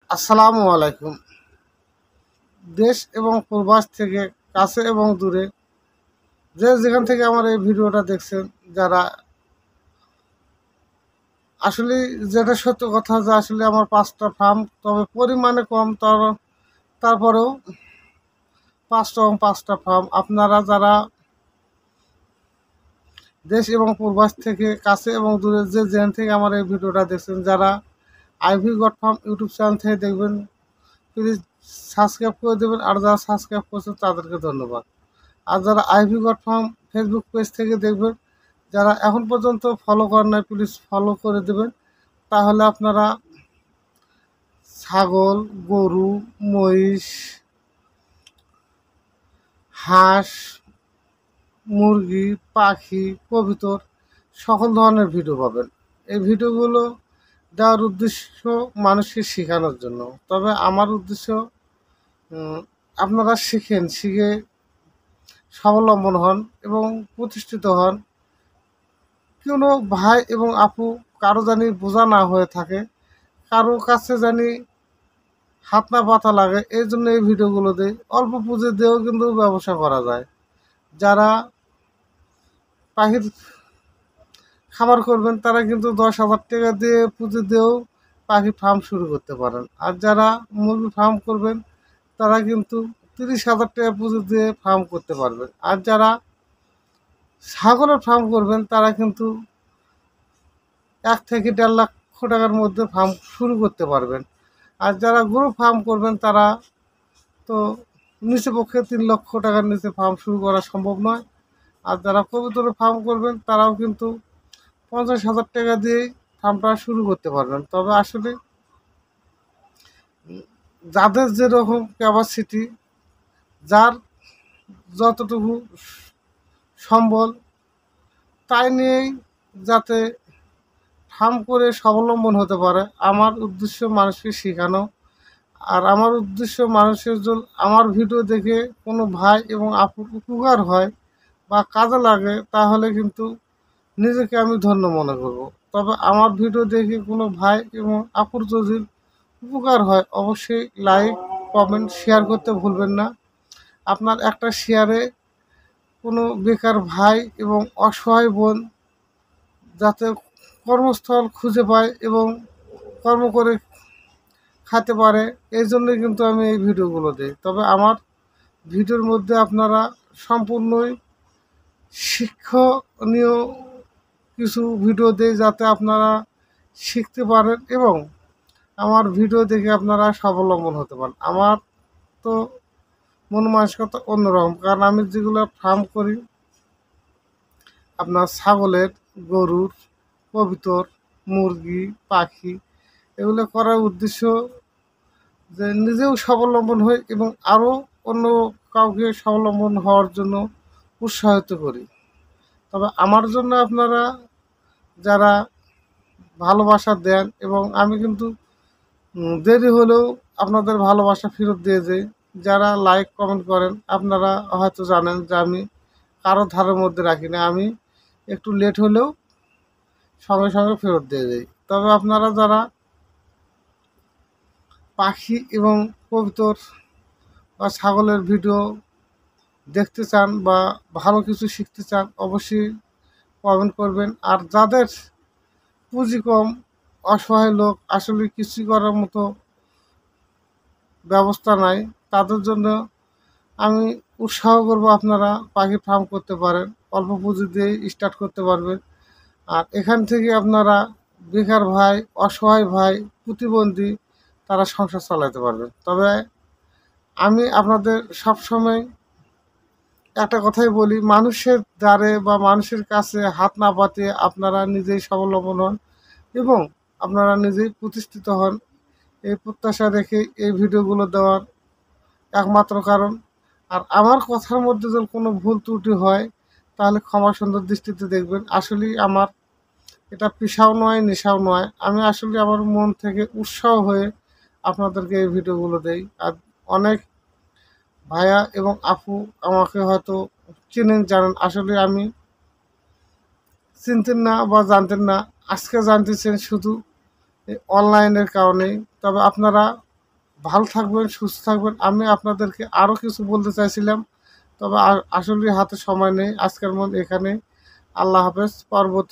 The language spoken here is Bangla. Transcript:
আসসালামু আলাইকুম। দেশ এবং প্রবাস থেকে কাছে এবং দূরে যে যেখান থেকে আমার এই ভিডিওটা দেখছেন, যারা আসলে যেটা সত্য কথা যে আসলে আমার 5টা ফার্ম, তবে পরিমাণে কম, তারপরেও 5টা ফার্ম। আপনারা যারা দেশ এবং প্রবাস থেকে কাছে এবং দূরে যে যেখান থেকে আমার এই ভিডিওটা দেখছেন, যারা Ivy God Farm YouTube channel থেকে দেখবেন, প্লিজ সাবস্ক্রাইব করে দেবেন। আর যারা সাবস্ক্রাইব করছেন তাদেরকে ধন্যবাদ। আর যারা Ivy God Farm Facebook page থেকে দেখবেন, যারা এখন পর্যন্ত ফলো করেন নাই, প্লিজ ফলো করে দেবেন। তাহলে আপনারা ছাগল, গরু, মহিষ, হাঁস, মুরগি, পাখি, কবুতর সকল ধরনের ভিডিও পাবেন। এই ভিডিওগুলো দেওয়ার উদ্দেশ্য মানুষকে শেখানোর জন্য। তবে আমার উদ্দেশ্য আপনারা শিখেন, শিখে স্বাবলম্বন হন এবং প্রতিষ্ঠিত হন। কোনো ভাই এবং আপু কারো জানি বোঝা না হয়ে থাকে, কারো কাছে জানি হাত না পাতা লাগে, এই জন্য এই ভিডিওগুলো দিই। অল্প পুঁজি দিয়েও কিন্তু ব্যবসা করা যায়। যারা পাখির খামার করবেন তারা কিন্তু 10,000 টাকা দিয়ে পুঁজি দিয়েও পাখি ফার্ম শুরু করতে পারেন। আর যারা মুরগি ফার্ম করবেন তারা কিন্তু 30,000 টাকা পুঁজি দিয়ে ফার্ম করতে পারবেন। আর যারা ছাগলের ফার্ম করবেন তারা কিন্তু 1 থেকে 1.5 লক্ষ টাকার মধ্যে ফার্ম শুরু করতে পারবেন। আর যারা গরু ফার্ম করবেন তারা তো নিচে পক্ষে 3 লক্ষ টাকার নিচে ফার্ম শুরু করা সম্ভব নয়। আর যারা কবুতরের ফার্ম করবেন তারাও কিন্তু 50,000 টাকা দিয়েই ফার্মটা শুরু করতে পারবেন। তবে আসলে যাদের যেরকম ক্যাপাসিটি, যার যতটুকু সম্বল, তাই নিয়েই যাতে ফার্ম করে স্বাবলম্বন হতে পারে। আমার উদ্দেশ্য মানুষকে শেখানো। আর আমার উদ্দেশ্য মানুষের জন্য আমার ভিডিও দেখে কোনো ভাই এবং আপুর উপকার হয় বা কাজে লাগে, তাহলে কিন্তু নিজেকে আমি ধন্য মনে করব। তবে আমার ভিডিও দেখে কোনো ভাই এবং আপুর যদি উপকার হয়, অবশ্যই লাইক, কমেন্ট, শেয়ার করতে ভুলবেন না। আপনার একটা শেয়ারে কোনো বেকার ভাই এবং অসহায় বোন যাতে কর্মস্থল খুঁজে পায় এবং কর্ম করে খেতে পারে, এই জন্যই কিন্তু আমি এই ভিডিওগুলো দিই। তবে আমার ভিডিওর মধ্যে আপনারা সম্পূর্ণই শিক্ষণীয় কিছু ভিডিও দেই, যাতে আপনারা শিখতে পারেন এবং আমার ভিডিও দেখে আপনারা স্বাবলম্বন হতে পারেন। আমার তো মন মানসিকতা অন্যরকম, কারণ আমি যেগুলো ফার্ম করি আপনার ছাগলের, গরুর, কবুতর, মুরগি, পাখি, এগুলো করার উদ্দেশ্য যে নিজেও স্বাবলম্বন হই এবং আরও অন্য কাউকে স্বাবলম্বন হওয়ার জন্য উৎসাহিত করি। তবে আমার জন্য আপনারা যারা ভালোবাসা দেন, এবং আমি কিন্তু দেরি হলেও আপনাদের ভালোবাসা ফেরত দিয়ে যাই। যারা লাইক কমেন্ট করেন আপনারা হয়তো জানেন যে আমি কারো ধারের মধ্যে রাখি না, আমি একটু লেট হলেও সঙ্গে সঙ্গে ফেরত দিয়ে যাই। তবে আপনারা যারা পাখি এবং কবুতর বা ছাগলের ভিডিও দেখতে চান বা ভালো কিছু শিখতে চান, অবশ্যই কমেন্ট করবেন। আর যাদের পুঁজি কম, অসহায় লোক, আসলে কিছু করার মতো ব্যবস্থা নাই, তাদের জন্য আমি উৎসাহ করব আপনারা পাখি ফার্ম করতে পারেন। অল্প পুঁজি দিয়ে স্টার্ট করতে পারবেন। আর এখান থেকে আপনারা বেকার ভাই, অসহায় ভাই, প্রতিবন্ধী, তারা সংসার চালাতে পারবেন। তবে আমি আপনাদের সবসময় একটা কথাই বলি, মানুষের দ্বারে বা মানুষের কাছে হাত না পাতিয়ে আপনারা নিজেই স্বাবলম্বন হন এবং আপনারা নিজেই প্রতিষ্ঠিত হন, এই প্রত্যাশা রেখে এই ভিডিওগুলো দেওয়ার একমাত্র কারণ। আর আমার কথার মধ্যে যদি কোনো ভুল ত্রুটি হয় তাহলে ক্ষমা সুন্দর দৃষ্টিতে দেখবেন। আসলেই আমার এটা পেশাও নয়, নেশাও নয়। আমি আসলে আমার মন থেকে উৎসাহ হয়ে আপনাদেরকে এই ভিডিওগুলো দেই। আর অনেক ভাইয়া এবং আপু আমাকে হয়তো চেনেন, জানেন। আসলে আমি চিনতেন না বা জানতেন না, আজকে জানতেছেন শুধু এই অনলাইনের কারণেই। তবে আপনারা ভালো থাকবেন, সুস্থ থাকবেন। আমি আপনাদেরকে আরও কিছু বলতে চাইছিলাম, তবে আসলে হাতে সময় নেই। আজকের মতো এখানেই। আল্লাহ হাফেজ। পরবর্তী